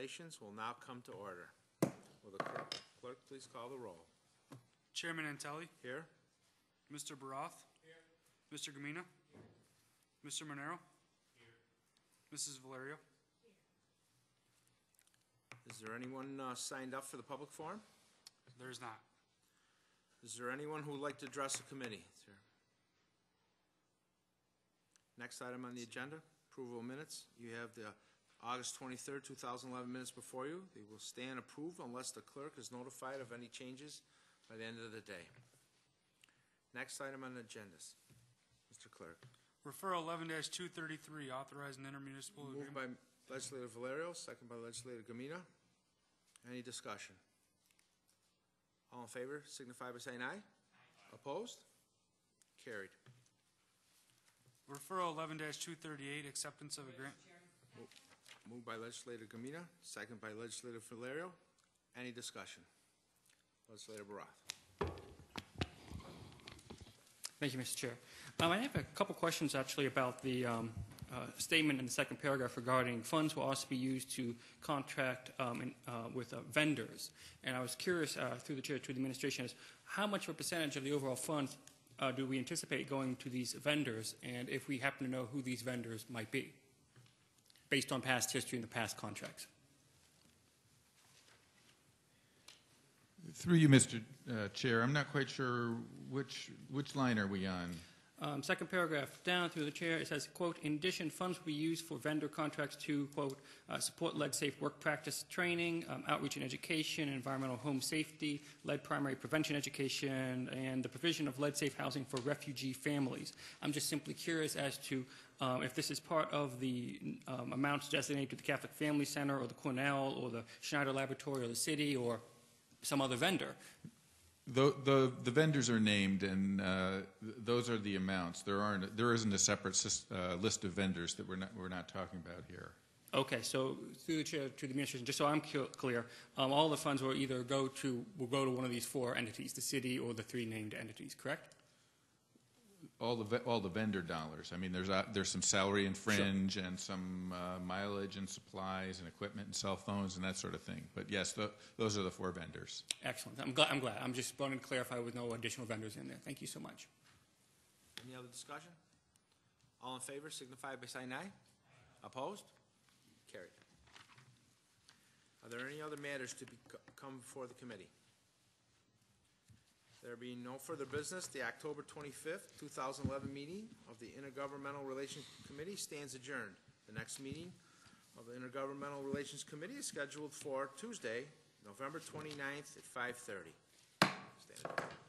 Relations will now come to order. Will the clerk please call the roll? Chairman Antelli. Here. Mr. Barath. Here. Mr. Gamina. Here. Mr. Monroe. Here. Mrs. Valerio. Is there anyone signed up for the public forum? There is not. Is there anyone who would like to address the committee? Next item on the agenda, approval of minutes. You have the August 23rd, 2011 minutes before you. They will stand approved unless the clerk is notified of any changes by the end of the day. Next item on the agenda, Mr. Clerk. Referral 11-233, authorize an intermunicipal Moved agreement. by Legislator Valerio, second by Legislator Gamina. Any discussion? All in favor signify by saying aye. Opposed? Carried. Referral 11-238, acceptance of a grant. Moved by Legislator Gamina, second by Legislator Valerio. Any discussion? Legislator Barath. Thank you, Mr. Chair. I have a couple questions actually about the statement in the second paragraph regarding funds will also be used to contract with vendors. And I was curious through the chair to the administration as how much of a percentage of the overall funds do we anticipate going to these vendors, and if we happen to know who these vendors might be, based on past history and the past contracts? Through you, Mr. Chair, I'm not quite sure which line are we on? Second paragraph down through the chair, it says, quote, in addition, funds will be used for vendor contracts to, quote, support lead safe work practice training, outreach and education, environmental home safety, lead primary prevention education, and the provision of lead safe housing for refugee families. I'm just simply curious as to if this is part of the amounts designated to the Catholic Family Center or the Cornell or the Schneider Laboratory or the city or some other vendor. The vendors are named, and those are the amounts. There isn't a separate list of vendors that we're not talking about here. Okay, so through the chair to the administration, just so I'm clear, all the funds will either go to one of these four entities, the city or the three named entities, correct? All the vendor dollars. I mean, there's some salary and fringe, sure, and some mileage and supplies and equipment and cell phones and that sort of thing. But yes, those are the four vendors. Excellent. I'm glad. I'm just wanting to clarify with no additional vendors in there. Thank you so much. Any other discussion? All in favor signify by saying aye. Opposed? Carried. Are there any other matters to come before the committee? There being no further business, the October 25th, 2011 meeting of the Intergovernmental Relations Committee stands adjourned. The next meeting of the Intergovernmental Relations Committee is scheduled for Tuesday, November 29th at 5:30. Stand adjourned.